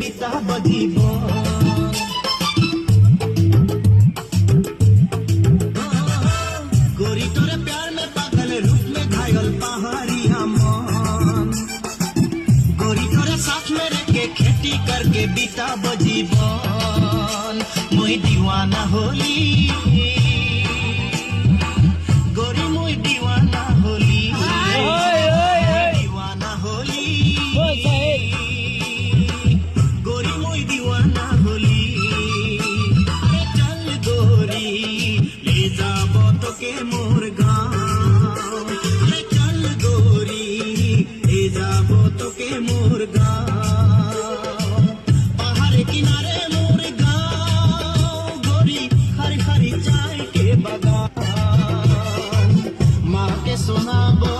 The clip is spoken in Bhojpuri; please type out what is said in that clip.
বিতাব জীবন। गोरी तोरे प्यार में पागल रूप में घायल पहाड़िया मन। गोरी तोरे साथ में रह के खेती करके बिताब जीवन। मुई दीवाना होली गोरी मुई दीवाना होली दीवाना होली गोरी मुई दीवाना होली। अरे चल गोरी ले जाब তোকে মোর গাঁও। আরে চল গোরি এ যাব তোকে মোর গাঁও। পাহাড়ে কিনারে মোর গাঁও গোরি হরি হরি চাই কে বাগান। মাকে শোনাবো